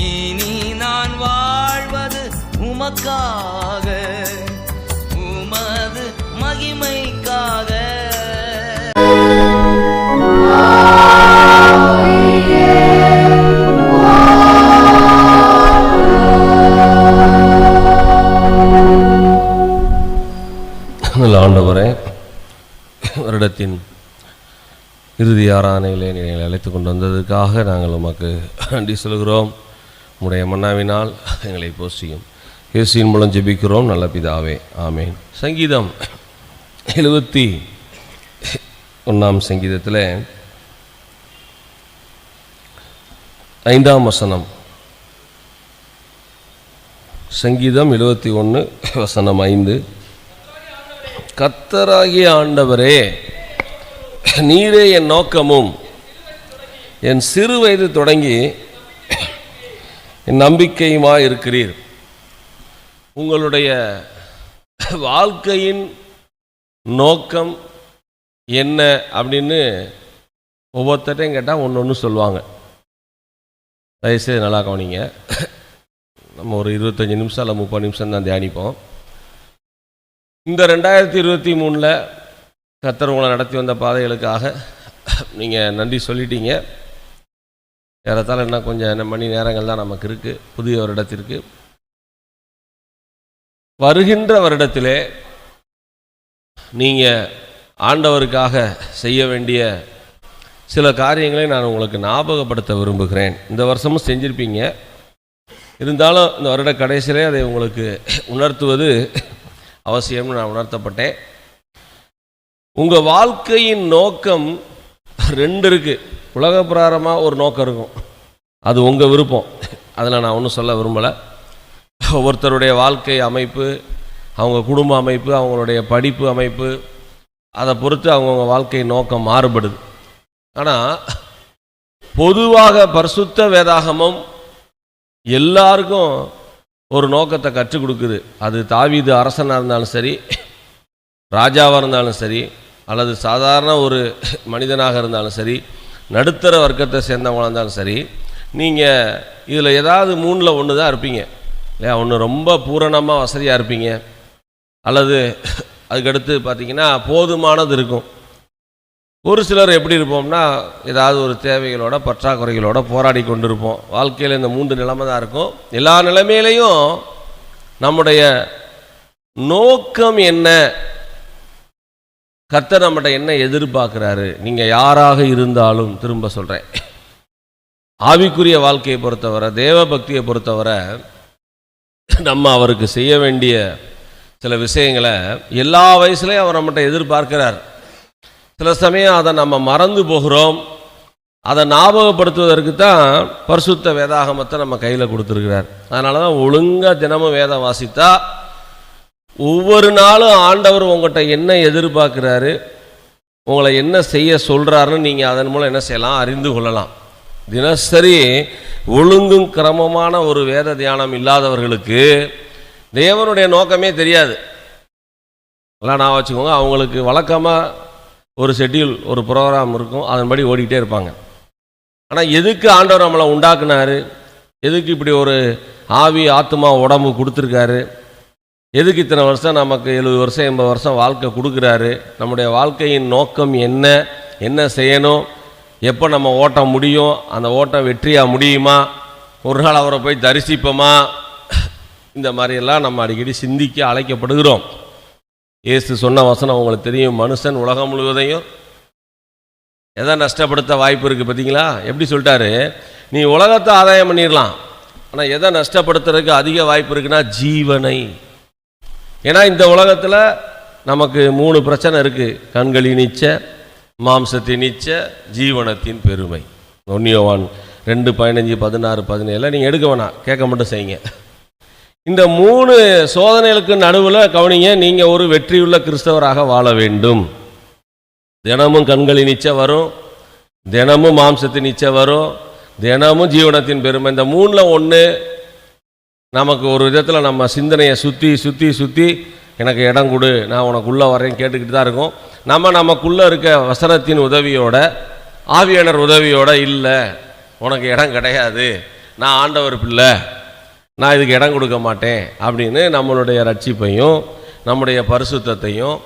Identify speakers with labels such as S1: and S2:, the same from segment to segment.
S1: இனி நான் வாழ்வது உமக்காக, உமது மகிமைக்காக.
S2: ஆண்டவரே, வருடத்தின் இறுதி ஆராதனையிலே நீங்கள் அழைத்து கொண்டு வந்ததுக்காக நாங்கள் உமக்கு நன்றி சொல்கிறோம். உம்முடைய மன்னாவினால் எங்களை போசியும் இயேசுவின் மூலம் ஜெபிக்கிறோம் நல்ல பிதாவே, ஆமேன். சங்கீதம் 71 சங்கீதத்தில் 5 வசனம். சங்கீதம் 71 வசனம் 5. கர்த்தராகிய ஆண்டவரே, நீரே என் நோக்கமும் என் சிறு வயது தொடங்கி என் நம்பிக்கையுமாய் இருக்கிறீர். உங்களுடைய வாழ்க்கையின் நோக்கம் என்ன அப்படின்னு ஒவ்வொருத்தரையும் கேட்டால் ஒன்று ஒன்று சொல்லுவாங்க. தயவுசெய்து நல்லா கவனிங்க. நம்ம ஒரு 25 நிமிஷம் இல்லை 30 நிமிஷம் தான் தியானிப்போம். இந்த 2023 கர்த்தர் உங்களை நடத்தி வந்த பாதைகளுக்காக நீங்கள் நன்றி சொல்லிட்டீங்க. ஏறத்தாழ என்ன கொஞ்சம் மணி நேரங்கள் தான் நமக்கு இருக்குது புதிய வருடத்திற்கு. வருகின்ற வருடத்திலே நீங்கள் ஆண்டவருக்காக செய்ய வேண்டிய சில காரியங்களை நான் உங்களுக்கு ஞாபகப்படுத்த விரும்புகிறேன். இந்த வருஷமும் செஞ்சுருப்பீங்க, இருந்தாலும் இந்த வருட கடைசியிலே அதை உங்களுக்கு உணர்த்துவது அவசியம்னு நான் உணர்த்தப்பட்டேன். உங்கள் வாழ்க்கையின் நோக்கம் 2 இருக்குது. உலக பிரகாரமாக ஒரு நோக்கம் இருக்கும், அது உங்கள் விருப்பம். அதில் நான் ஒன்றும் சொல்ல விரும்பலை. ஒவ்வொருத்தருடைய வாழ்க்கை அமைப்பு, அவங்க குடும்ப அமைப்பு, அவங்களுடைய படிப்பு அமைப்பு, அதை பொறுத்து அவங்கவுங்க வாழ்க்கை நோக்கம் மாறுபடுது. ஆனால் பொதுவாக பரிசுத்த வேதாகமம் எல்லாருக்கும் ஒரு நோக்கத்தை கற்றுக் கொடுக்குது. அது தாவீது அரசனாக இருந்தாலும் சரி, ராஜாவாக இருந்தாலும் சரி, அல்லது சாதாரண ஒரு மனிதனாக இருந்தாலும் சரி, நடுத்தர வர்க்கத்தை சேர்ந்தவங்களாக இருந்தாலும் சரி, நீங்கள் இதில் ஏதாவது 3ல் 1 தான் இருப்பீங்க இல்லையா? ஒன்று ரொம்ப பூரணமாக வசதியாக இருப்பீங்க, அல்லது அதுக்கடுத்து பார்த்திங்கன்னா போதுமானது இருக்கும். ஒரு சிலர் எப்படி இருப்போம்னா, ஏதாவது ஒரு தேவைகளோட பற்றாக்குறைகளோட போராடி கொண்டு இருப்போம். வாழ்க்கையில் இந்த 3 நிலைமை தான் இருக்கும். எல்லா நிலைமையிலையும் நம்முடைய நோக்கம் என்ன, கர்த்தர் நம்மகிட்ட என்ன எதிர்பார்க்குறாரு, நீங்கள் யாராக இருந்தாலும், திரும்ப சொல்கிறேன், ஆவிக்குரிய வாழ்க்கையை பொறுத்தவரை, தேவ பக்தியை பொறுத்தவரை நம்ம அவருக்கு செய்ய வேண்டிய சில விஷயங்களை எல்லா வயசுலையும் அவர் நம்மகிட்ட எதிர்பார்க்கிறார். சில சமயம் அதை நம்ம மறந்து போகிறோம். அதை ஞாபகப்படுத்துவதற்கு தான் பரிசுத்த வேதாகமத்தை நம்ம கையில் கொடுத்துருக்கிறார். அதனால தான் ஒழுங்காக தினமும் வேதம் வாசித்தா ஒவ்வொரு நாளும் ஆண்டவர் உங்கள்கிட்ட என்ன எதிர்பார்க்குறாரு, உங்களை என்ன செய்ய சொல்கிறாருன்னு நீங்கள் அதன் மூலம் என்ன செய்யலாம், அறிந்து கொள்ளலாம். தினசரி ஒழுங்கும் கிரமமான ஒரு வேத தியானம் இல்லாதவர்களுக்கு தேவனுடைய நோக்கமே தெரியாது. எல்லாம் நான் வச்சுக்கோங்க, அவங்களுக்கு வழக்கமாக ஒரு ஷெட்யூல், ஒரு ப்ரோக்ராம் இருக்கும், அதன்படி ஓடிக்கிட்டே இருப்பாங்க. ஆனால் எதுக்கு ஆண்டவர் நம்மளை உண்டாக்குனாரு, எதுக்கு இப்படி ஒரு ஆவி ஆத்மா உடம்பு கொடுத்துருக்காரு, எதுக்கு இத்தனை வருஷம் நமக்கு 70 வருஷம் 80 வருஷம் வாழ்க்கை கொடுக்குறாரு, நம்முடைய வாழ்க்கையின் நோக்கம் என்ன, என்ன செய்யணும், எப்போ நம்ம ஓட்டம் முடியும், அந்த ஓட்டம் வெற்றியாக முடியுமா, ஒரு நாள் அவரை போய் தரிசிப்போமா, இந்த மாதிரியெல்லாம் நம்ம அடிக்கடி சிந்திக்க அழைக்கப்படுகிறோம். இயேசு சொன்ன வசனம் உங்களுக்கு தெரியும், மனுஷன் உலகம் முழுவதையும் எதை நஷ்டப்படுத்த வாய்ப்பு இருக்குது பார்த்தீங்களா? எப்படி சொல்லிட்டாரு, நீ உலகத்தை ஆதாயம் பண்ணிடலாம், ஆனால் எதை நஷ்டப்படுத்துறதுக்கு அதிக வாய்ப்பு இருக்குன்னா ஜீவனை. ஏன்னா இந்த உலகத்தில் நமக்கு 3 பிரச்சனை இருக்குது, கண்களின் இச்சை, மாம்சத்தின் இச்சை, ஜீவனத்தின் பெருமை. 1 யோவான் 2:15-16-17 நீங்கள் எடுக்க வேணாம், கேட்க மட்டும் செய்யுங்க. இந்த 3 சோதனைகளுக்கு நடுவில் கவனிங்க, நீங்கள் ஒரு வெற்றியுள்ள கிறிஸ்தவராக வாழ வேண்டும். தினமும் கண்களின் இச்சை வரும், தினமும் மாம்சத்தின் இச்சை வரும், தினமும் ஜீவனத்தின் பெருமை. இந்த 3ல் 1 நமக்கு ஒரு விதத்தில் நம்ம சிந்தனையை சுற்றி சுற்றி சுற்றி எனக்கு இடம் கொடு, நான் உனக்குள்ளே வரேன்னு கேட்டுக்கிட்டு தான் இருக்கும். நமக்குள்ளே இருக்க வசனத்தின் உதவியோட, ஆவியாளர் உதவியோட, இல்லை உனக்கு இடம் கிடையாது, நான் ஆண்டவர் பிள்ளை, நான் இதுக்கு இடம் கொடுக்க மாட்டேன் அப்படின்னு நம்மளுடைய ரட்சிப்பையும் நம்முடைய பரிசுத்தத்தையும்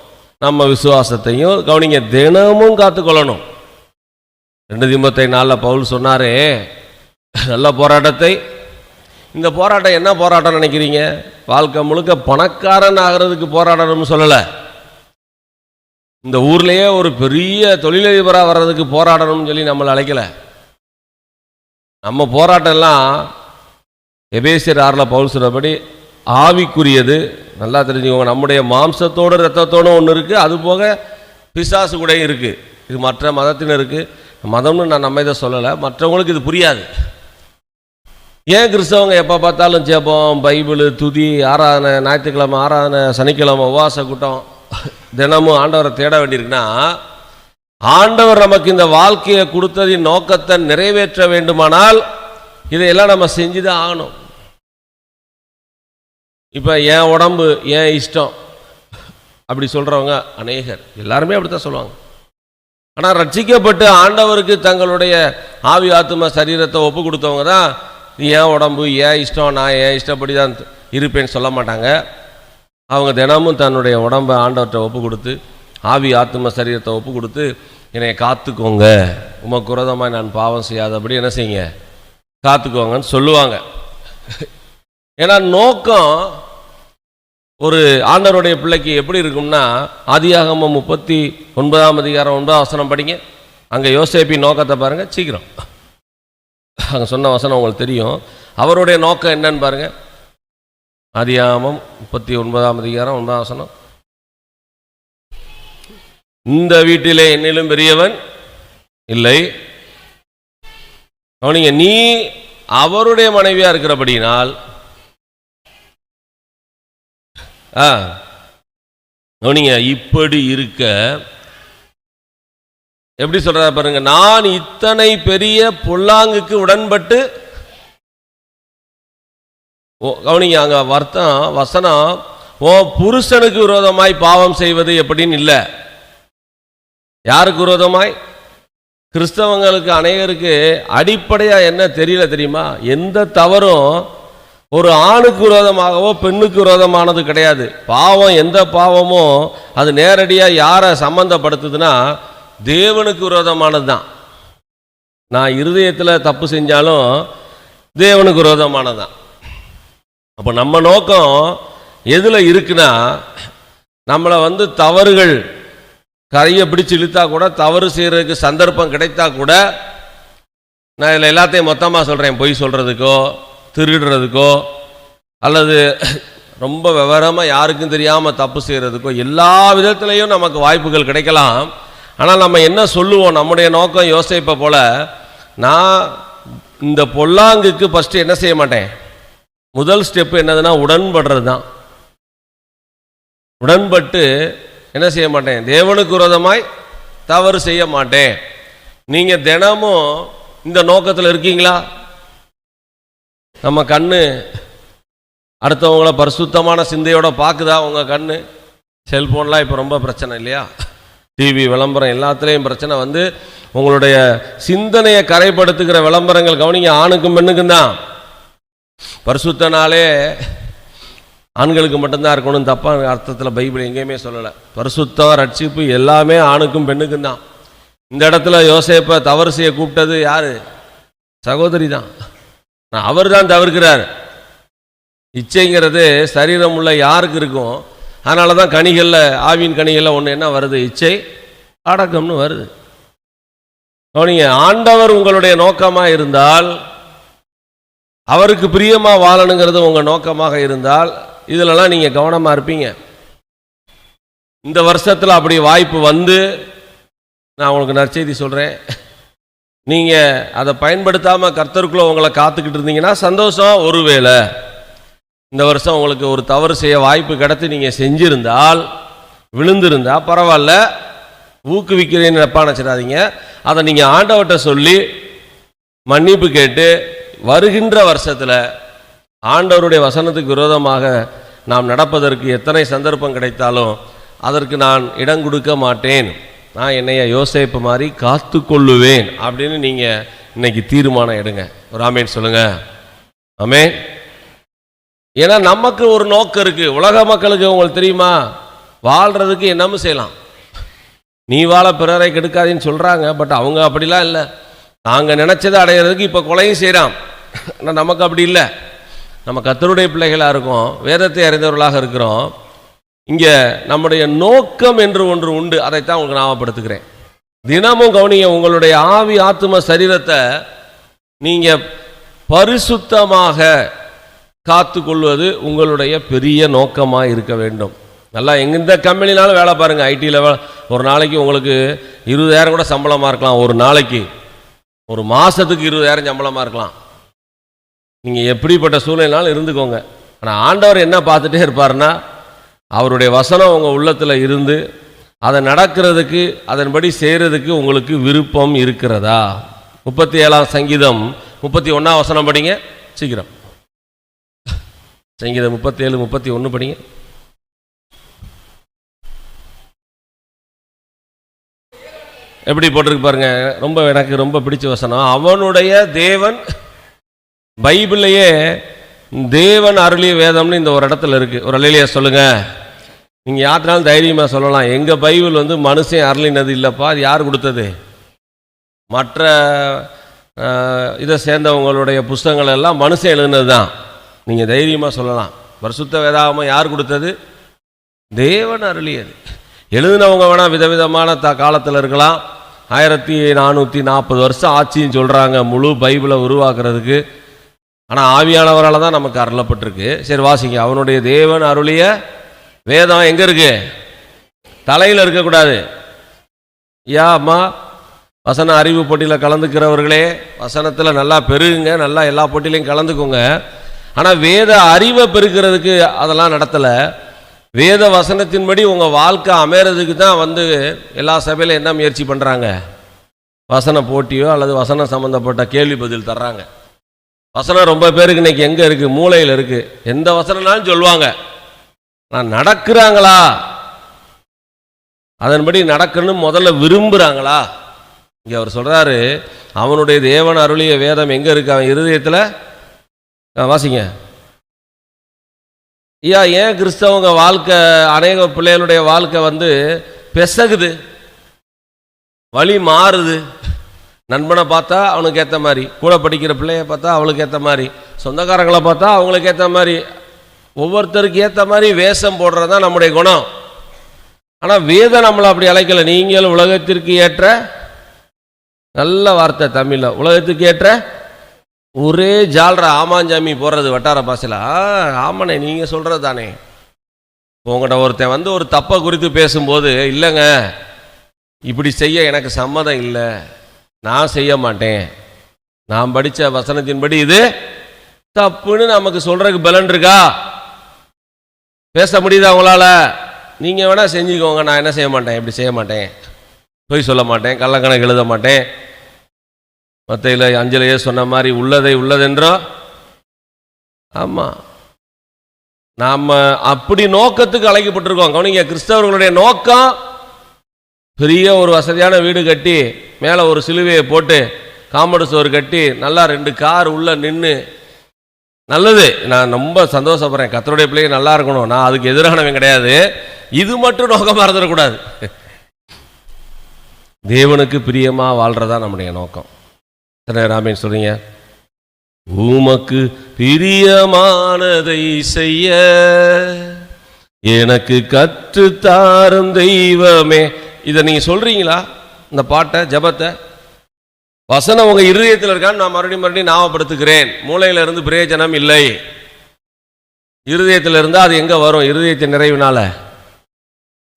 S2: நம்ம விசுவாசத்தையும் கவனிங்க தினமும் காத்துக்கொள்ளணும். 2 தீமோத்தேயு 4 பவுல் சொன்னாரே, நல்ல போராட்டத்தை. இந்த போராட்டம் என்ன போராட்டம் நினைக்கிறீங்க? வாழ்க்கை முழுக்க பணக்காரன் ஆகிறதுக்கு போராடணும்னு சொல்லலை. இந்த ஊர்லேயே ஒரு பெரிய தொழிலதிபராக வர்றதுக்கு போராடணும்னு சொல்லி நம்மளை அழைக்கலை. நம்ம போராட்டம்லாம் எபேசியர் 6 பவுல் சொன்னபடி ஆவிக்குரியது. நல்லா தெரிஞ்சுக்கோங்க, நம்முடைய மாம்சத்தோடு ரத்தத்தோடு ஒன்று இருக்குது, அது போக பிசாசு கூட இருக்குது. இது மற்ற மதத்தினருக்கு, மதம்னு நான் நம்ம இதை சொல்லலை, மற்றவங்களுக்கு இது புரியாது. ஏன் கிறிஸ்தவங்க எப்போ பார்த்தாலும் ஜெபம், பைபிள், துதி, ஆராதனை, ஞாயிற்றுக்கிழமை ஆராதனை, சனிக்கிழமை உபவாச கூட்டம், தினமும் ஆண்டவரை தேட வேண்டியிருக்குன்னா, ஆண்டவர் நமக்கு இந்த வாழ்க்கையை கொடுத்ததின் நோக்கத்தை நிறைவேற்ற வேண்டுமானால் இதையெல்லாம் நம்ம செஞ்சுதான் ஆகணும். இப்போ என் உடம்பு என் இஷ்டம் அப்படி சொல்கிறவங்க அநேகர், எல்லாருமே அப்படி தான் சொல்லுவாங்க. ஆனால் ரட்சிக்கப்பட்டு ஆண்டவருக்கு தங்களுடைய ஆவி ஆத்தும சரீரத்தை ஒப்பு கொடுத்தவங்க தான் என் உடம்பு என் இஷ்டம், நான் என் இஷ்டப்படி தான் இருப்பேன்னு சொல்ல மாட்டாங்க. அவங்க தினமும் தன்னுடைய உடம்பை ஆண்டவர்கிட்ட ஒப்பு கொடுத்து, ஆவி ஆத்தும சரீரத்தை ஒப்பு கொடுத்து, என்னை காத்துக்கோங்க, உமக்கு விரோதமாக நான் பாவம் செய்யாதபடி என்ன செய்யுங்க, காத்துக்கோங்கன்னு சொல்லுவாங்க. ஏன்னா நோக்கம் ஒரு ஆண்டவருடைய பிள்ளைக்கு எப்படி இருக்கும்னா, ஆதியாகமம் 39 அதிகாரம் 9 வசனம் படிங்க. அங்கே யோசேப்பின் நோக்கத்தை பாருங்கள் சீக்கிரம். அங்கே சொன்ன வசனம் உங்களுக்கு தெரியும். அவருடைய நோக்கம் என்னன்னு பாருங்க. ஆதியாகமம் 39 அதிகாரம் 9 வசனம். இந்த வீட்டிலே என்னிலும் பெரியவன் இல்லை. அவனிங்க நீ அவருடைய மனைவியா இருக்கிறபடினால் அவனிங்க இப்படி இருக்க எப்படி சொல்ற பாருங்க, நான் இத்தனை பெரிய பொல்லாங்குக்கு உடன்பட்டு, கவனிங்க அங்க வசனம், ஓ புருஷனுக்கு விரோதமாய் பாவம் செய்வது எப்படின்னு இல்லை. யாருக்கு விரோதமாய்? கிறிஸ்தவங்களுக்கு அநேகருக்கு அடிப்படையா என்ன தெரியல தெரியுமா? எந்த தவறும் ஒரு ஆணுக்கு விரோதமாகவோ பெண்ணுக்கு விரோதமானது கிடையாது. பாவம் எந்த பாவமோ அது நேரடியாக யாரை சம்பந்தப்படுத்துதுன்னா தேவனுக்கு விரோதமானது தான். நான் இருதயத்தில் தப்பு செஞ்சாலும் தேவனுக்கு விரோதமானது தான். அப்போ நம்ம நோக்கம் எதில் இருக்குன்னா, நம்மளை தவறுகள் கரையை பிடிச்சி இழுத்தா கூட, தவறு செய்கிறதுக்கு சந்தர்ப்பம் கிடைத்தா கூட, நான் இதில் எல்லாத்தையும் மொத்தமாக சொல்கிறேன், பொய் சொல்கிறதுக்கோ திருடுறதுக்கோ அல்லது ரொம்ப விவரமாக யாருக்கும் தெரியாமல் தப்பு செய்கிறதுக்கோ எல்லா விதத்துலேயும் நமக்கு வாய்ப்புகள் கிடைக்கலாம். ஆனால் நம்ம என்ன சொல்லுவோம்? நம்முடைய நோக்கம் யோசிப்பை போல, நான் இந்த பொல்லாங்குக்கு ஃபஸ்ட்டு என்ன செய்ய மாட்டேன், முதல் ஸ்டெப்பு என்னதுன்னா உடன்படுறது தான். உடன்பட்டு என்ன செய்ய மாட்டேன், தேவனுக்கு விரோதமாய் தவறு செய்ய மாட்டேன். நீங்கள் தினமும் இந்த நோக்கத்தில் இருக்கீங்களா? நம்ம கண்ணு அடுத்தவங்கள பரிசுத்தமான சிந்தையோட பார்க்குதா? உங்கள் கண்ணு செல்ஃபோன்லாம் இப்போ ரொம்ப பிரச்சனை இல்லையா? டிவி விளம்பரம் எல்லாத்துலேயும் பிரச்சனை உங்களுடைய சிந்தனையை கரைப்படுத்துகிற விளம்பரங்கள். கவனிங்க, ஆணுக்கும் பெண்ணுக்கும் தான். பரிசுத்தனாலே ஆண்களுக்கு மட்டும்தான் இருக்கணும் தப்பான அர்த்தத்தில் பைபிள் எங்கேயுமே சொல்லலை. பரிசுத்தம் ரட்சிப்பு எல்லாமே ஆணுக்கும் பெண்ணுக்கும் தான். இந்த இடத்துல யோசேப்பை தவறு செய்ய கூப்பிட்டது யாரு? சகோதரி தான். அவர் தான் தவிர்க்கிறார். இச்சைங்கிறது சரீரம் உள்ள யாருக்கு இருக்கும்? அதனால தான் கனிகளில், ஆவியின் கனிகளில் ஒன்று என்ன வருது? இச்சை அடக்கம்னு வருது. கவனிங்க, ஆண்டவர் உங்களுடைய நோக்கமாக இருந்தால், அவருக்கு பிரியமாக வாழணுங்கிறது உங்கள் நோக்கமாக இருந்தால், இதிலெல்லாம் நீங்கள் கவனமாக இருப்பீங்க. இந்த வருஷத்தில் அப்படி வாய்ப்பு நான் உங்களுக்கு நற்செய்தி சொல்கிறேன். நீங்கள் அதை பயன்படுத்தாமல் கர்த்தருக்குள்ளே உங்களை காத்துக்கிட்டு இருந்தீங்கன்னா சந்தோஷம். ஒருவேளை இந்த வருஷம் உங்களுக்கு ஒரு தவறு செய்ய வாய்ப்பு கிடைத்து நீங்கள் செஞ்சிருந்தால், விழுந்திருந்தா பரவாயில்ல, ஊக்குவிக்கிறேன்னு நினைப்பா நினச்சிடாதீங்க. அதை நீங்கள் ஆண்டவர்கிட்ட சொல்லி மன்னிப்பு கேட்டு, வருகின்ற வருஷத்தில் ஆண்டவருடைய வசனத்துக்கு விரோதமாக நாம் நடப்பதற்கு எத்தனை சந்தர்ப்பம் கிடைத்தாலும் அதற்கு நான் இடம் கொடுக்க மாட்டேன், நான் என்னைய யோசேப்பு மாதிரி காத்து கொள்ளுவேன் அப்படின்னு நீங்கள் இன்னைக்கு தீர்மானம் எடுங்க. ஒரு ஆமேன் சொல்லுங்கள். ஆமென். ஏன்னா நமக்கு ஒரு நோக்கம் இருக்கு. உலக மக்களுக்கு உங்களுக்கு தெரியுமா, வாழ்றதுக்கு என்னமும் செய்யலாம். நீ வாழ பிறரை கெடுக்காதேன்னு சொல்றாங்க. பட் அவங்க அப்படிலாம் இல்லை. நாங்கள் நினைச்சதை அடையிறதுக்கு இப்போ கொலையும் செய்கிறான். ஆனால் நமக்கு அப்படி இல்லை. நம்ம கர்த்தருடைய பிள்ளைகளாக இருக்கோம், வேதத்தை அறிந்தவர்களாக இருக்கிறோம். இங்கே நம்முடைய நோக்கம் என்று ஒன்று உண்டு. அதைத்தான் உங்களுக்கு ஞாபகப்படுத்துகிறேன். தினமும் கவனிங்க, உங்களுடைய ஆவி ஆத்தும சரீரத்தை நீங்கள் பரிசுத்தமாக காத்து கொள்வது உங்களுடைய பெரிய நோக்கமாக இருக்க வேண்டும். நல்லா எந்த கம்பெனினாலும் வேலை பாருங்கள், ஐடியில் ஒரு நாளைக்கு உங்களுக்கு 20,000 கூட சம்பளமாக இருக்கலாம். ஒரு நாளைக்கு, ஒரு மாதத்துக்கு 20,000 சம்பளமாக இருக்கலாம். நீங்கள் எப்படிப்பட்ட சூழ்நிலைனாலும் இருந்துக்கோங்க. ஆனால் ஆண்டவர் என்ன பார்த்துட்டே இருப்பார்னா, அவருடைய வசனம் உங்கள் உள்ளத்தில் இருந்து அதை நடக்கிறதுக்கு, அதன்படி செய்கிறதுக்கு உங்களுக்கு விருப்பம் இருக்கிறதா? 37ஆம் சங்கீதம் 31ஆம் வசனம் படிங்க சீக்கிரம். சங்கீதம் 37, 31 படிங்க. எப்படி போட்டிருக்கு பாருங்க. எனக்கு ரொம்ப பிடிச்ச வசனம். அவனுடைய தேவன், பைபிள்லையே தேவன் அருளிய வேதம்னு இந்த ஒரு இடத்துல இருக்கு. ஒரு அல்லேலூயா சொல்லுங்க. நீங்கள் யாருனாலும் தைரியமாக சொல்லலாம், எங்கள் பைபிள் மனுஷன் அருளினது இல்லைப்பா, அது யார் கொடுத்தது? மற்ற இதை சேர்ந்தவங்களுடைய புஸ்தகங்கள் எல்லாம் மனுஷன் எழுதுனது தான். நீங்கள் தைரியமாக சொல்லலாம். பரிசுத்த வேதாகமம் யார் கொடுத்தது? தேவன் அருளியது. எழுதினவங்க வேணால் விதவிதமான காலத்தில் இருக்கலாம். 1440 வருஷம் ஆட்சின்னு சொல்கிறாங்க முழு பைபிளை உருவாக்குறதுக்கு. ஆனால் ஆவியானவரால் தான் நமக்கு அருளப்பட்டிருக்கு. சரி வாசிங்க. அவனுடைய தேவன் அருளிய வேதம் எங்கே இருக்கு? தலையில் இருக்கக்கூடாது. அம்மா வசன அறிவு போட்டியில் கலந்துக்கிறவர்களே, வசனத்தில் நல்லா பெருகுங்க, நல்லா எல்லா போட்டியிலையும் கலந்துக்கோங்க. ஆனால் வேத அறிவை பெருக்கிறதுக்கு அதெல்லாம் நடத்தலை. வேத வசனத்தின்படி உங்கள் வாழ்க்கை அமைகிறதுக்கு தான் எல்லா சபையிலும் என்ன முயற்சி பண்ணுறாங்க? வசன போட்டியோ அல்லது வசனம் சம்மந்தப்பட்ட கேள்வி பதில் தர்றாங்க. வசனம் ரொம்ப பேருக்கு இன்னைக்கு எங்கே இருக்குது? மூளையில் இருக்குது. எந்த வசனம்னாலும் சொல்லுவாங்க. நான் நடக்கிறாங்களா? அதன்படி நடக்கணும்னு முதல்ல விரும்புகிறாங்களா? இங்கே அவர் சொல்கிறாரு, அவனுடைய தேவன் அருளிய வேதம் எங்கே இருக்கு? அவன் இருதயத்தில். வாசிங்க. ஏன் கிறிஸ்தவங்க வாழ்க்கை, அநேக பிள்ளைகளுடைய வாழ்க்கை பெசகுது, வழி மாறுது? நண்பனை பார்த்தா அவனுக்கு ஏற்ற மாதிரி, கூட படிக்கிற பிள்ளைய பார்த்தா அவளுக்கு ஏற்ற மாதிரி, சொந்தக்காரங்களை பார்த்தா அவங்களுக்கு ஏற்ற மாதிரி, ஒவ்வொருத்தருக்கு ஏற்ற மாதிரி வேஷம் போடுறது தான் நம்முடைய குணம். ஆனால் வேதம் நம்மளை அப்படி அழைக்கலை. நீங்கள் உலகத்திற்கு ஏற்ற, நல்ல வார்த்தை தமிழில், உலகத்துக்கு ஏற்ற ஒரே ஜால்ரா ஆமாஞ்சாமி போடுறது வட்டார பாசையில். ஆமாண்ணே நீங்கள் சொல்கிறது தானே. உங்கள்கிட்ட ஒருத்தன் ஒரு தப்பை குறித்து பேசும்போது, இல்லைங்க இப்படி செய்ய எனக்கு சம்மதம் இல்லை, நான் செய்ய மாட்டேன், நான் படித்த வசனத்தின்படி இது தப்புன்னு நமக்கு சொல்கிறதுக்கு பலன் இருக்கா? பேச முடியுதா உங்களால்? நீங்கள் வேணால் செஞ்சுக்கோங்க, நான் என்ன செய்ய மாட்டேன், இப்படி செய்ய மாட்டேன், பொய் சொல்ல மாட்டேன், கள்ளக்கணக்கு எழுத மாட்டேன். மத்தையில் 5 சொன்ன மாதிரி உள்ளதை உள்ளதென்றோ. ஆமாம், நாம் அப்படி நோக்கத்துக்கு அழைக்கப்பட்டிருக்கோம். கவனிங்க, கிறிஸ்தவர்களுடைய நோக்கம் பெரிய ஒரு வசதியான வீடு கட்டி மேலே ஒரு சிலுவையை போட்டு காம்பவுண்ட் சுவர் கட்டி நல்லா 2 கார் உள்ளே நின்று, நல்லது, நான் ரொம்ப சந்தோஷப்படுறேன், கர்த்தருடைய பிள்ளைங்க நல்லா இருக்கணும், நான் அதுக்கு எதிரானவன் கிடையாது. இது மட்டும் நோக்கமாக இருந்துடக்கூடாது. தேவனுக்கு பிரியமாக வாழ்கிறதா நம்முடைய நோக்கம். ராமேன் சொல்றீங்க, உமக்கு பிரியமானதை செய்ய எனக்கு கற்றுத்தாரும் தெய்வமே. இதை நீங்க சொல்றீங்களா? இந்த பாட்டை, ஜபத்தை, வசனம் உங்க இருதயத்தில் இருக்கான்னு நான் மறுபடியும் ஞாபகப்படுத்துகிறேன். மூளையில இருந்து பிரயோஜனம் இல்லை. இருதயத்தில் இருந்தால் அது எங்க வரும்? இருதயத்தின் நிறைவினால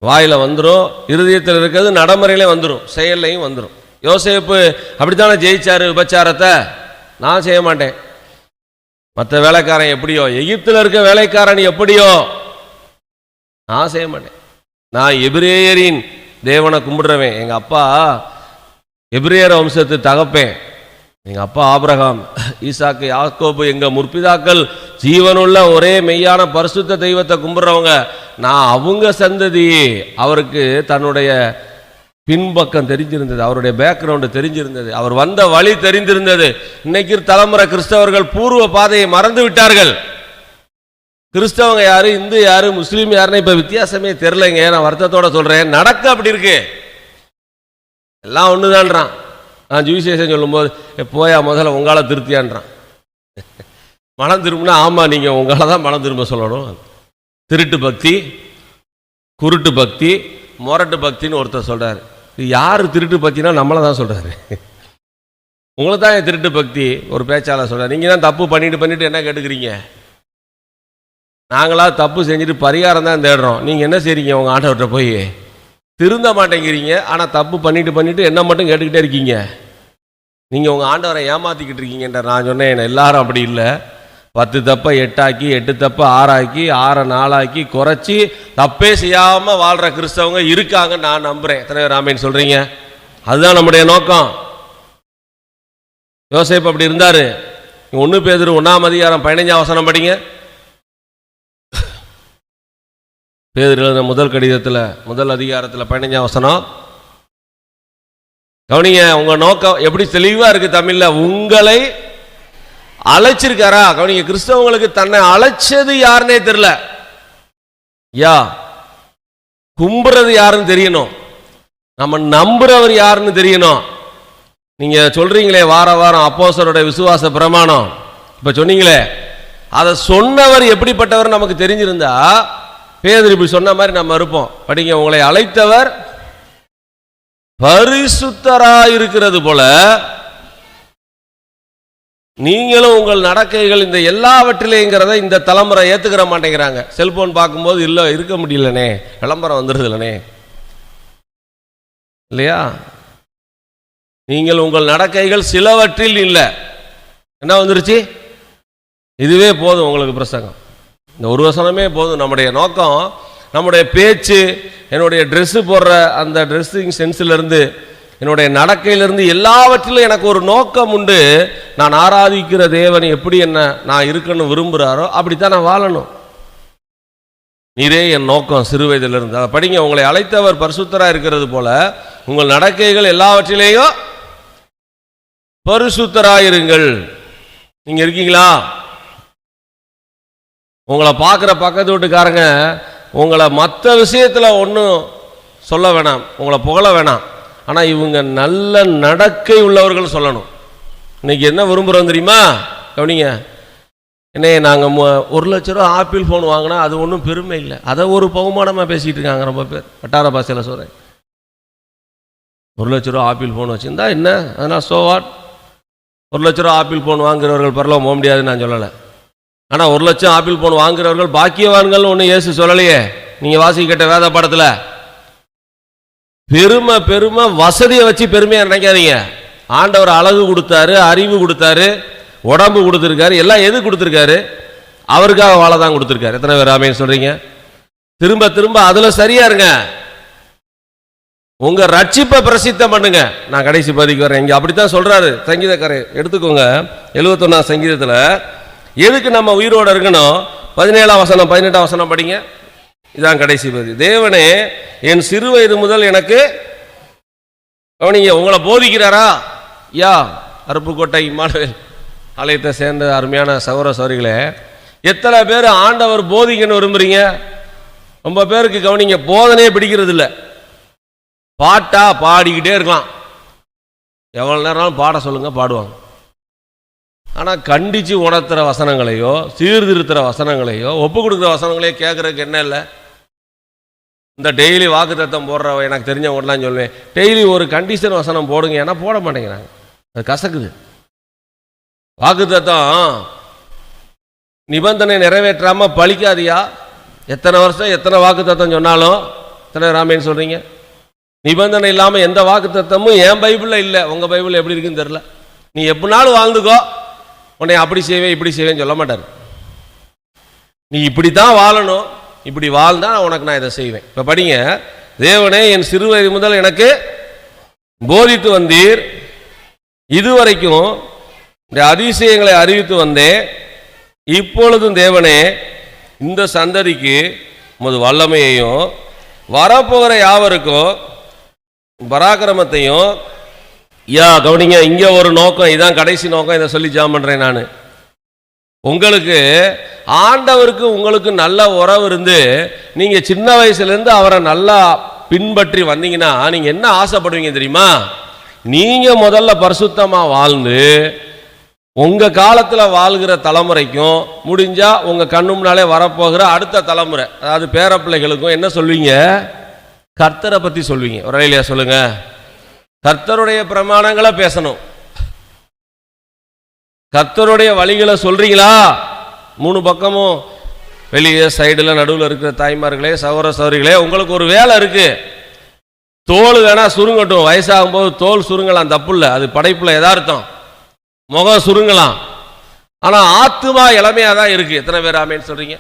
S2: வாயில வந்துடும். இருதயத்தில் இருக்கிறது நடைமுறையிலே வந்துடும், செயல்லையும் வந்துடும். யோசேப்பு அப்படித்தானே ஜெயிச்சாரு விபச்சாரத்தை. நான் செய்ய மாட்டேன். மற்ற வேலைக்காரன் எப்படியோ, எகிப்தில் இருக்க வேலைக்காரன் எப்படியோ, நான் செய்ய மாட்டேன். நான் எபிரேயரின் தேவனை கும்பிடுறவன். எங்கள் அப்பா எபிரேயர் வம்சத்து தகப்பேன். எங்கள் அப்பா ஆபிரகாம், ஈசாக்கு, யாக்கோபு, எங்கள் முற்பிதாக்கள் ஜீவனுள்ள ஒரே மெய்யான பரிசுத்த தெய்வத்தை கும்பிடுறவங்க. நான் அவங்க சந்ததி. அவருக்கு தன்னுடைய பின்பக்கம் தெரிஞ்சிருந்தது, அவருடைய பேக்ரவுண்டு தெரிஞ்சிருந்தது, அவர் வந்த வழி தெரிந்திருந்தது. இன்னைக்கு தலைமுறை கிறிஸ்தவர்கள் பூர்வ பாதையை மறந்து விட்டார்கள். கிறிஸ்தவங்க யாரு, இந்து யாரு, முஸ்லீம் யாருன்னு இப்ப வித்தியாசமே தெரிலங்க. நான் வருத்தத்தோட சொல்றேன், நடக்க அப்படி இருக்கு. எல்லாம் ஒண்ணுதான்றான். நான் ஜூவிசேஷன் சொல்லும் போது போயா முதல்ல உங்கால திருத்தியான்றான். மனம் திரும்பினா ஆமா நீங்க உங்களால தான் மனம் திரும்ப சொல்லணும். திருட்டு பக்தி, குருட்டு பக்தி, மொரட்டு பக்தின்னு ஒருத்தர் சொல்றாரு. யாரு திருட்டு பக்தினா நம்மளை தான் சொல்றாரு. உங்களை தான் திருட்டு பக்தி ஒரு பேச்சாளர் சொல்றாரு. நீங்க தான் தப்பு பண்ணிட்டு என்ன கேட்டுக்கிறீங்க? நாங்களா தப்பு செஞ்சுட்டு பரிகாரம் தான் தேடுறோம். நீங்க என்ன செய்றீங்க? உங்க ஆண்டவர்கிட்ட போய் திருந்த மாட்டேங்கிறீங்க. ஆனா தப்பு பண்ணிட்டு என்ன மட்டும் கேட்டுக்கிட்டே இருக்கீங்க. நீங்க உங்க ஆண்டவரை ஏமாத்திக்கிட்டு இருக்கீங்கன்ற. நான் சொன்னேன் எல்லாரும் அப்படி இல்லை. 10 தப்பை 8 ஆக்கி, 8 தப்பை 6 ஆக்கி, 6 4 ஆக்கி குறைச்சி தப்பே செய்யாம வாழ்ற கிறிஸ்தவங்க இருக்காங்க நான் நம்புறேன். எத்தனை பேர் ஆமேன்னு சொல்றீங்க? அதுதான் நம்முடைய நோக்கம். யோசேப்பு அப்படி இருந்தாரு. 1 பேதுரு 1ஆம் அதிகாரம் 15ஆம் வசனம் படிங்க. பேதுரு எழுதின முதல் கடிதத்தில் முதல் அதிகாரத்தில் 15ஆம் வசனம் கவனிங்க. உங்க நோக்கம் எப்படி தெளிவா இருக்கு தமிழ்ல. உங்களை அழைச்சிருக்காரா? கவனிங்க. கிறிஸ்தவங்களுக்கு தன்னை அழைச்சது யாருன்னே தெரியல. கும்புறது யாருன்னு தெரியணும், நம்ம நம்புறவர் யாருன்னு தெரியணும். நீங்க சொல்றீங்களே வார வாரம் அப்போஸ்தலருடைய விசுவாச பிரமாணம், இப்ப சொன்னீங்களே, அதை சொன்னவர் எப்படிப்பட்டவர் நமக்கு தெரிஞ்சிருந்தா பேதுரு இப்படி சொன்ன மாதிரி நம்ம இருப்போம். படிங்க. உங்களை அழைத்தவர் பரிசுத்தராயிருக்கிறது போல நீங்களும் உங்கள் நடக்கைகள் இந்த எல்லாவற்றிலேங்கிறத இந்த தலைமுறை ஏத்துக்கிற மாட்டேங்கிறாங்க. செல்போன் பார்க்கும்போது இல்லை இருக்க முடியலனே, விளம்பரம் வந்துடுது இல்லனே இல்லையா? நீங்கள் உங்கள் நடக்கைகள் சிலவற்றில் இல்லை, என்ன வந்துருச்சு? இதுவே போதும் உங்களுக்கு பிரசங்கம். இந்த ஒரு வசனமே போதும். நம்முடைய நோக்கம், நம்முடைய பேச்சு, என்னுடைய ட்ரெஸ்ஸு போடுற அந்த ட்ரெஸ்ஸிங் சென்ஸிலிருந்து, என்னுடைய நடக்கையிலிருந்து எல்லாவற்றிலும் எனக்கு ஒரு நோக்கம் உண்டு. நான் ஆராதிக்கிற தேவன் எப்படி என்ன நான் இருக்கணும் விரும்புகிறாரோ அப்படித்தான் நான் வாழணும். நீரே என் நோக்கம் சிறு வயதிலிருந்து. அதை படிங்க. உங்களை அழைத்தவர் பரிசுத்தராக இருக்கிறது போல உங்கள் நடக்கைகள் எல்லாவற்றிலேயும் பரிசுத்தராயிருங்கள். நீங்க இருக்கீங்களா? உங்களை பார்க்குற பக்கத்து வீட்டுக்காரங்க உங்களை மற்ற விஷயத்தில் ஒன்றும் சொல்ல வேணாம், உங்களை புகழ வேணாம், ஆனால் இவங்க நல்ல நடக்கை உள்ளவர்கள் சொல்லணும். இன்னைக்கு என்ன விரும்புகிறோம் தெரியுமா? கவனிங்க. என்ன நாங்கள் 1 லட்ச ரூபா ஆப்பிள் ஃபோன் வாங்கினா அது ஒன்றும் பெருமை இல்லை, அதை ஒரு பகுமானமாக பேசிகிட்டு இருக்காங்க ரொம்ப பேர். வட்டார பாஷையில் சொல்கிறேன். 1 லட்ச ரூபா ஆப்பிள் ஃபோன் வச்சுருந்தா என்ன, அதனால் சோவாட். 1 லட்ச ரூபா ஆப்பிள் ஃபோன் வாங்குறவர்கள் பரவாயில்ல போக முடியாதுன்னு நான் சொல்லலை. ஆனால் 1 லட்சம் ஆப்பிள் ஃபோன் வாங்குறவர்கள் பாக்கியவான்கள் ஒன்று இயேசு சொல்லலையே. நீங்கள் வாசிக்கிட்ட வேத பாடத்தில் பெருமை வசதியை வச்சு பெருமையாக நினைக்காதீங்க. ஆண்டவர் அழகு கொடுத்தாரு, அறிவு கொடுத்தாரு, உடம்பு கொடுத்துருக்காரு, எல்லாம் எது கொடுத்துருக்காரு? அவருக்காக வாழ தான் கொடுத்துருக்காரு. எத்தனை பேர் ஆமேன்னு சொல்றீங்க? திரும்ப திரும்ப அதுல சரியா இருங்க. உங்க ரட்சிப்பை பிரசித்தம் பண்ணுங்க. நான் கடைசி பதிக்கு வரேன். இங்க அப்படித்தான் சொல்றாரு சங்கீதக்காரர். எடுத்துக்கோங்க. 71ஆம் சங்கீதத்தில் எதுக்கு நம்ம உயிரோடு இருக்கணும்? 17ஆம் வசனம் 18ஆம் வசனம் படிங்க. இதான் கடைசி பதி. தேவனே என் சிறு வயது முதல் எனக்கு கவனிங்க. உங்களை போதிக்கிறாரா? அருப்புக்கோட்டை இம்மானுவேல் ஆலயத்தை சேர்ந்த அருமையான சகோதர சகோதரிகளே, எத்தனை பேர் ஆண்டவர் போதிக்கன்னு விரும்புறீங்க? ரொம்ப பேருக்கு கவனிங்க, போதனையே பிடிக்கிறது இல்லை. பாட்டா பாடிக்கிட்டே இருக்கலாம், எவ்வளவு நேரம் பாட சொல்லுங்க பாடுவாங்க. ஆனால் கண்டிச்சு உணர்த்துற வசனங்களையோ சீர்திருத்துற வசனங்களையோ ஒப்பு கொடுக்குற வசனங்களையோ கேட்கறதுக்கு என்ன இல்லை? இந்த டெய்லி வாக்கு தத்தம் போடுற எனக்கு தெரிஞ்சவங்கலாம் சொல்லுவேன், டெய்லி ஒரு கண்டிஷன் வசனம் போடுங்க, ஏன்னா போட மாட்டேங்கிறாங்க. அது கசக்குது. வாக்கு தத்தம் நிபந்தனை நிறைவேற்றாம பழிக்காதியா? எத்தனை வருஷம் எத்தனை வாக்கு தத்தம் சொன்னாலும் எத்தனை ராமேன்னு சொல்றீங்க? நிபந்தனை இல்லாமல் எந்த வாக்கு தத்தமும் என் பைபிளில் இல்லை. உங்கள் பைபிள் எப்படி இருக்குன்னு தெரியல. நீ எப்படினாலும் வாழ்ந்துக்கோ, உன்னை அப்படி செய்வேன் இப்படி செய்வேன்னு சொல்ல மாட்டார். நீ இப்படி தான் வாழணும், இப்படி வாழ்ந்தா உனக்கு நான் இதை செய்வேன். இப்போ படிங்க. தேவனே என் சிறு வயது முதல் எனக்கு போதித்து வந்தீர், இதுவரைக்கும் இந்த அதிசயங்களை அறிவித்து வந்தேன். இப்பொழுதும் தேவனே இந்த சந்ததிக்கு உமது வல்லமையையும் வரப்போகிற யாவருக்கும் பராக்கிரமத்தையும் கவனிங்க, இங்கே ஒரு நோக்கம், இதான் கடைசி நோக்கம், இதை சொல்லி ஜெபம் பண்ணுறேன் நான். உங்களுக்கு ஆண்டவருக்கு உங்களுக்கு நல்ல உறவு இருந்து நீங்கள் சின்ன வயசுலேருந்து அவரை நல்லா பின்பற்றி வந்தீங்கன்னா நீங்கள் என்ன ஆசைப்படுவீங்க தெரியுமா? நீங்கள் முதல்ல பரிசுத்தமாக வாழ்ந்து உங்கள் காலத்தில் வாழ்கிற தலைமுறைக்கும் முடிஞ்சால் உங்கள் கண்ணு முன்னாலே வரப்போகிற அடுத்த தலைமுறை, அதாவது பேரப்பிள்ளைகளுக்கும் என்ன சொல்வீங்க? கர்த்தரை பற்றி சொல்வீங்க. ஒரு இல்லையா சொல்லுங்க. கர்த்தருடைய பிரமாணங்களை பேசணும். கர்த்தருடைய வழிகளை சொல்றீங்களா? 3 பக்கமும் வெளியே சைடில் நடுவில் இருக்கிற தாய்மார்களே, சகோதர சகோதரிகளே, உங்களுக்கு ஒரு வேலை இருக்கு. தோல் வேணா சுருங்கட்டும், வயசாகும் போது தோல் சுருங்கலாம், தப்பு இல்லை, அது படைப்புல எதார்த்தம். முகம் சுருங்கலாம், ஆனா ஆத்துமா இளமையா தான் இருக்கு. எத்தனை பேர் ஆமேன்னு சொல்றீங்க?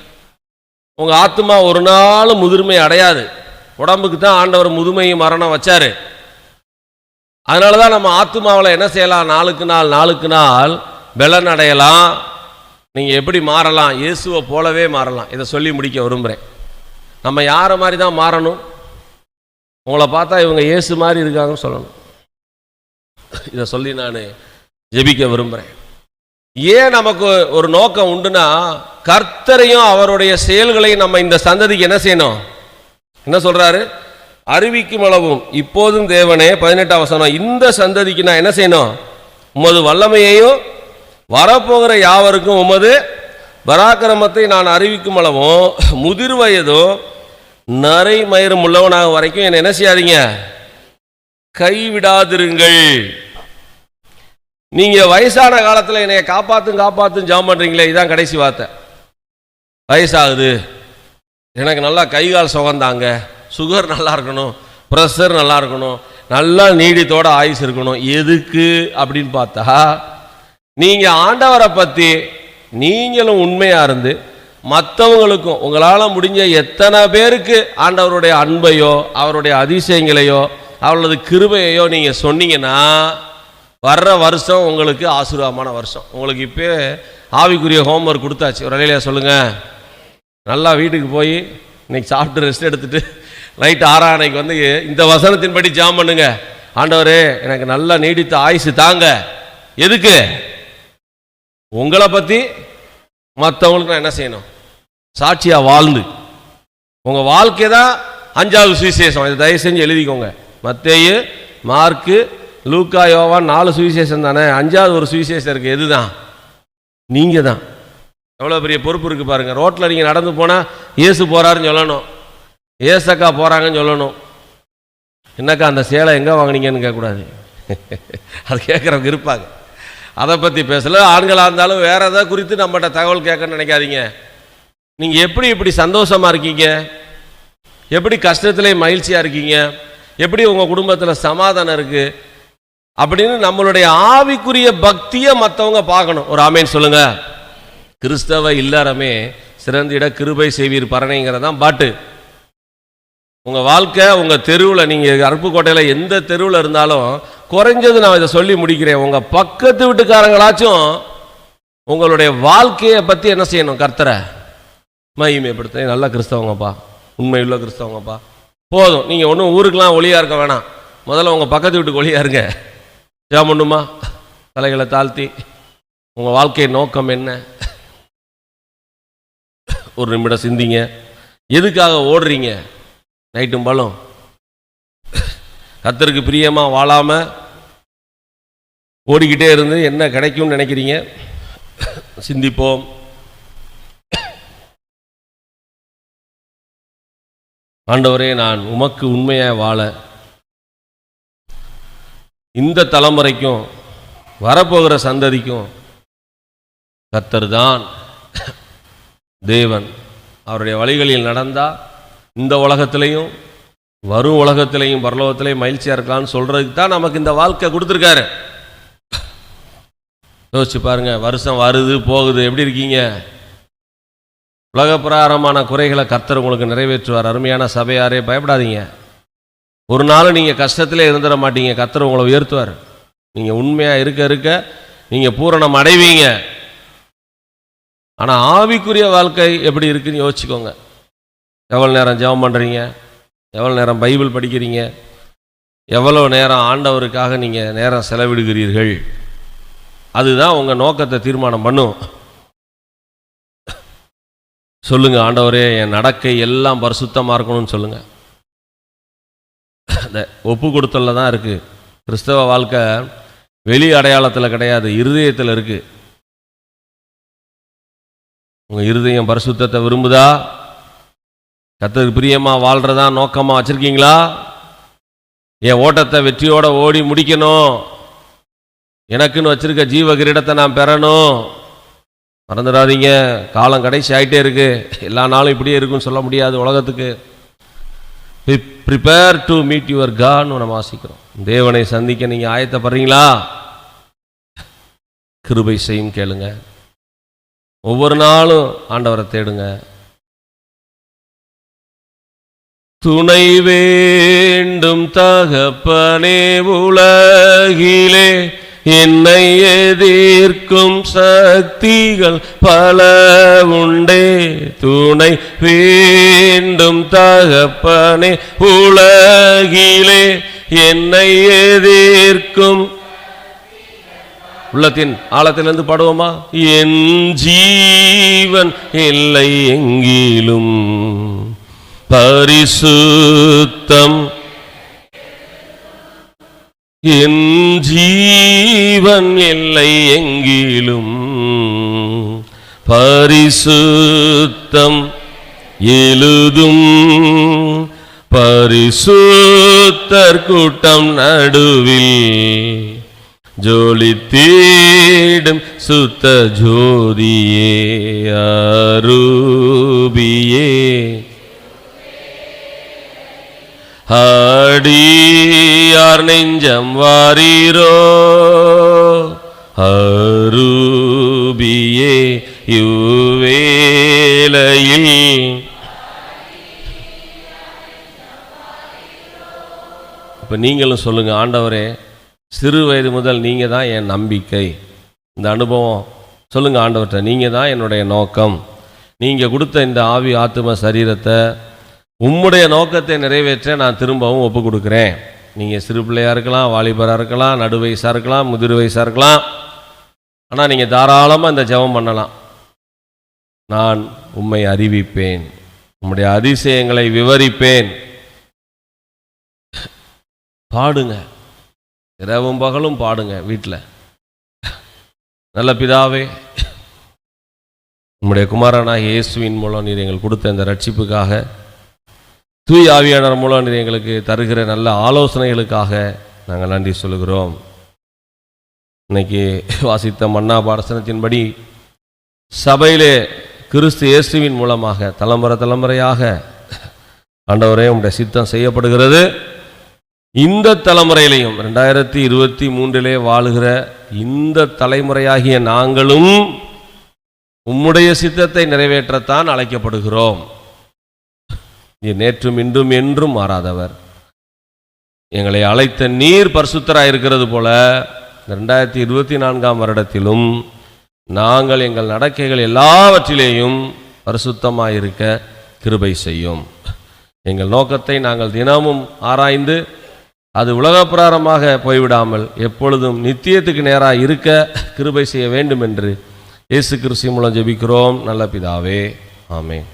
S2: உங்க ஆத்துமா ஒரு நாள் முதுமை அடையாது. உடம்புக்கு தான் ஆண்டவர் முதுமையும் மரணம் வச்சாரு. அதனாலதான் நம்ம ஆத்துமாவில் என்ன செய்யலாம்? நாளுக்கு நாள் பலன் அடையலாம். நீங்க எப்படி மாறலாம்? இயேசுவை போலவே மாறலாம். இதை சொல்லி முடிக்க விரும்புகிறேன். நம்ம யாரை மாதிரி தான் மாறணும்? உங்களை பார்த்தா இவங்க இயேசு மாதிரி இருக்காங்கன்னு சொல்லணும். இதை சொல்லி நான் ஜெபிக்க விரும்புகிறேன். ஏன் நமக்கு ஒரு நோக்கம் உண்டுனா, கர்த்தரையும் அவருடைய செயல்களையும் நம்ம இந்த சந்ததிக்கு என்ன செய்யணும்? என்ன சொல்றாரு? அறிவிக்கும் அளவும் இப்போதும் தேவனே, 18ஆம் வசனம், இந்த சந்ததிக்கு நான் என்ன செய்யணும்? உமது வல்லமையையும் வரப்போகிற யாவருக்கும் உமது பராக்கிரமத்தை நான் அறிவிக்கும் அளவும் முதிர் வயதும் நரை மயிரும் உள்ளவனாக வரைக்கும் என்ன செய்யாதீங்க, கைவிடாதிருங்கள். நீங்க வயசான காலத்தில் என்னைய காப்பாத்தும் ஜெபம் பண்றீங்களே, இதான் கடைசி வார்த்தை. வயசாகுது, எனக்கு நல்லா கை கால் சுகந்தாங்க, சுகர் நல்லா இருக்கணும், ப்ரெஷர் நல்லா இருக்கணும், நல்லா நீடித்தோட ஆயுசு இருக்கணும். எதுக்கு அப்படின்னு பார்த்தா, நீங்க ஆண்டவரை பத்தி நீங்களும் உண்மையா இருந்து மற்றவங்களுக்கும் உங்களால் முடிஞ்ச எத்தனை பேருக்கு ஆண்டவருடைய அன்பையோ அவருடைய அதிசயங்களையோ அவளது கிருபையையோ நீங்க சொன்னீங்கன்னா, வர்ற வருஷம் உங்களுக்கு ஆசீர்வாதமான வருஷம். உங்களுக்கு இப்போ ஆவிக்குரிய ஹோம்ஒர்க் கொடுத்தாச்சு. ஒரு வேலையா சொல்லுங்க. நல்லா வீட்டுக்கு போய் இன்னைக்கு சாப்பிட்டு ரெஸ்ட் எடுத்துட்டு நைட்டு 6 அன்னைக்கு வந்து இந்த வசனத்தின்படி ஜெபம் பண்ணுங்க. ஆண்டவரே, எனக்கு நல்லா நீடித்த ஆயுசு தாங்க. எதுக்கு? உங்களை பத்தி மற்றவங்களுக்கு நான் என்ன செய்யணும்? சாட்சியா வாழ்ந்து உங்க வாழ்க்கை தான் 5வது சுவிசேஷம். இதை தயவு செஞ்சு எழுதிக்கோங்க. மத்தேயு, மார்க்கு, லூக்கா, யோவான் 4 சுவிசேஷம் தானே. 5வது ஒரு சுவிசேஷம் இருக்கு. எதுதான்? நீங்க தான். எவ்வளோ பெரிய பொறுப்பு இருக்கு பாருங்க. ரோட்டில் நீங்கள் நடந்து போனால் இயேசு போறாருன்னு சொல்லணும், ஏசக்கா போறாங்கன்னு சொல்லணும். என்னக்கா அந்த சேலை எங்கே வாங்கினீங்கன்னு கேட்கக்கூடாது. அது கேட்குறவங்க இருப்பாங்க. அதை பற்றி பேசல. ஆண்களாக இருந்தாலும் வேற எதாவது குறித்து நம்மகிட்ட தகவல் கேட்கணும்னு நினைக்காதீங்க. நீங்கள் எப்படி இப்படி சந்தோஷமா இருக்கீங்க, எப்படி கஷ்டத்திலே மகிழ்ச்சியாக இருக்கீங்க, எப்படி உங்கள் குடும்பத்தில் சமாதானம் இருக்கு அப்படின்னு நம்மளுடைய ஆவிக்குரிய பக்தியை மற்றவங்க பார்க்கணும். ஒரு ஆமேன் சொல்லுங்க. கிறிஸ்தவ இல்லறமே சிறந்திட கிருபை செய்வீர் பரணைங்கிறதான் பாட்டு. உங்க வாழ்க்கை உங்க தெருவில், நீங்க அருப்புக்கோட்டையில் எந்த தெருவில் இருந்தாலும் குறைஞ்சது நான் இதை சொல்லி முடிக்கிறேன், உங்க பக்கத்து வீட்டுக்காரங்களாச்சும் உங்களுடைய வாழ்க்கையை பத்தி என்ன செய்யணும்? கர்த்தரை மகிமைப்படுத்த. நல்ல கிறிஸ்தவங்கப்பா, உண்மையுள்ள கிறிஸ்தவங்கப்பா. போதும், நீங்க ஒன்றும் ஊருக்கெல்லாம் ஒளியா இருக்க வேணாம். முதல்ல உங்க பக்கத்து வீட்டுக்கு ஒளியா இருங்க. ஜெபம் பண்ணுமா? தலைகளை தாழ்த்தி உங்க வாழ்க்கை நோக்கம் என்ன? ஒரு நிமிடம் சிந்திங்க. எதுக்காக ஓடுறீங்க? நைட்டும் பலம் கர்த்தருக்கு பிரியமா வாழாம ஓடிக்கிட்டே இருந்து என்ன கிடைக்கும்னு நினைக்கிறீங்க? சிந்திப்போம். ஆண்டவரே, நான் உமக்கு உண்மையாக வாழ இந்த தலைமுறைக்கும் வரப்போகிற சந்ததிக்கும் கர்த்தர் தான் தேவன். அவருடைய வழிகளில் நடந்தா இந்த உலகத்திலையும் வரும் உலகத்திலையும் பரலோகத்திலையும் மகிழ்ச்சியாக இருக்கலாம்னு சொல்றதுக்கு தான் நமக்கு இந்த வாழ்க்கை கொடுத்துருக்காரு. யோசிச்சு பாருங்க. வருஷம் வருது போகுது, எப்படி இருக்கீங்க? உலக பிரகாரமான குறைகளை கர்த்தர் உங்களுக்கு நிறைவேற்றுவார். அருமையான சபையாரே, பயப்படாதீங்க. ஒரு நாள் நீங்கள் கஷ்டத்திலே இருந்துட மாட்டீங்க. கர்த்தர் உங்களை உயர்த்துவார். நீங்கள் உண்மையாக இருக்க இருக்க நீங்கள் பூரணம் அடைவீங்க. ஆனால் ஆவிக்குரிய வாழ்க்கை எப்படி இருக்குன்னு யோசிச்சுக்கோங்க. எவ்வளோ நேரம் ஜெபம் பண்ணுறீங்க? எவ்வளோ நேரம் பைபிள் படிக்கிறீங்க? எவ்வளோ நேரம் ஆண்டவருக்காக நீங்கள் நேரம் செலவிடுகிறீர்கள், அதுதான் உங்கள் நோக்கத்தை தீர்மானம் பண்ணும். சொல்லுங்க, ஆண்டவரே என் நடக்கை எல்லாம் பரிசுத்தமாக இருக்கணும்னு சொல்லுங்க. அந்த ஒப்பு கொடுத்தல தான் இருக்குது. கிறிஸ்தவ வாழ்க்கை வெளி அடையாளத்தில் கிடையாது, இருதயத்தில் இருக்குது. உங்கள் இருதயம் பரிசுத்தத்தை விரும்புதா? கர்த்தருக்கு பிரியமாக வாழ்கிறதா நோக்கமாக வச்சுருக்கீங்களா? என் ஓட்டத்தை வெற்றியோடு ஓடி முடிக்கணும், எனக்குன்னு வச்சுருக்க ஜீவ கிரீடத்தை நான் பெறணும். மறந்துடாதீங்க, காலம் கடைசி ஆகிட்டே இருக்கு. எல்லா நாளும் இப்படியே இருக்குன்னு சொல்ல முடியாது உலகத்துக்கு. ப்ரிப்பேர் டு மீட் யுவர் காட்னு நம்ம வாசிக்கிறோம். தேவனை சந்திக்க நீங்கள் ஆயத்தப்படுறீங்களா? கிருபை செய்யும் கேளுங்க. ஒவ்வொரு நாளும் ஆண்டவரை தேடுங்க. துணை வேண்டும் தகப்பனே உலகிலே, என்னை எதிர்க்கும் சக்திகள் பல உண்டே. துணை வேண்டும் தகப்பனே உலகிலே, என்னை எதிர்க்கும். உள்ளத்தின் ஆழத்திலிருந்து பாடுவோமா? என் ஜீவன் இல்லை எங்கிலும் பரிசுத்தம், என் ஜீவன் இல்லை எங்கிலும் பரிசுத்தம் எழுதும். பரிசுத்தர் கூட்டம் நடுவில் ஜோலி தேடும் சுத்த ஜோதியே அரூபியே, அடியார் நெஞ்சம் வாரீரோ அரூபியே இவ்வேளையில். இப்போ நீங்களும் சொல்லுங்க, ஆண்டவரே சிறு வயது முதல் நீங்கள் தான் என் நம்பிக்கை. இந்த அனுபவம் சொல்லுங்க ஆண்டவர்கிட்ட, நீங்கள் தான் என்னுடைய நோக்கம். நீங்கள் கொடுத்த இந்த ஆவி ஆத்தும சரீரத்தை உம்முடைய நோக்கத்தை நிறைவேற்ற நான் திரும்பவும் ஒப்பு கொடுக்குறேன். நீங்கள் சிறு பிள்ளையாக இருக்கலாம், வாலிபராக இருக்கலாம், நடு வயசாக இருக்கலாம், முதிர் வயசாக இருக்கலாம். ஆனால் நீங்கள் தாராளமாக இந்த ஜெபம் பண்ணலாம். நான் உம்மை அறிவிப்பேன், உம்முடைய அதிசயங்களை விவரிப்பேன். பாடுங்க, இரவும் பகலும் பாடுங்க வீட்டில். நல்ல பிதாவே, உம்முடைய குமாரனாகிய இயேசுவின் மூலம் நீர் எங்களுக்கு கொடுத்த இந்த ரட்சிப்புக்காக, தூய் ஆவியானவர் மூலம் நீர் எங்களுக்கு தருகிற நல்ல ஆலோசனைகளுக்காக நாங்கள் நன்றி சொல்லுகிறோம். இன்னைக்கு வாசித்த மன்னா பாடசனத்தின்படி சபையிலே கிறிஸ்து இயேசுவின் மூலமாக தலைமுறையாக ஆண்டவரே உம்முடைய சித்தம் செய்யப்படுகிறது. இந்த தலைமுறையிலையும் 2023 வாழுகிற இந்த தலைமுறையாகிய நாங்களும் உம்முடைய சித்தத்தை நிறைவேற்றத்தான் அழைக்கப்படுகிறோம். நேற்றும் இன்றும் என்றும் மாறாதவர். எங்களை அழைத்த நீர் பரிசுத்தராக இருக்கிறது போல 2024 வருடத்திலும் நாங்கள் எங்கள் நடக்கைகள் எல்லாவற்றிலேயும் பரிசுத்தமாக இருக்க கிருபை செய்யும். எங்கள் நோக்கத்தை நாங்கள் தினமும் ஆராய்ந்து அது உலகப்பிராரமாக போய்விடாமல் எப்பொழுதும் நித்தியத்துக்கு நேராக இருக்க கிருபை செய்ய வேண்டும் என்று இயேசு கிறிஸ்து மூலம் ஜெபிக்கிறோம் நல்ல பிதாவே, ஆமென்.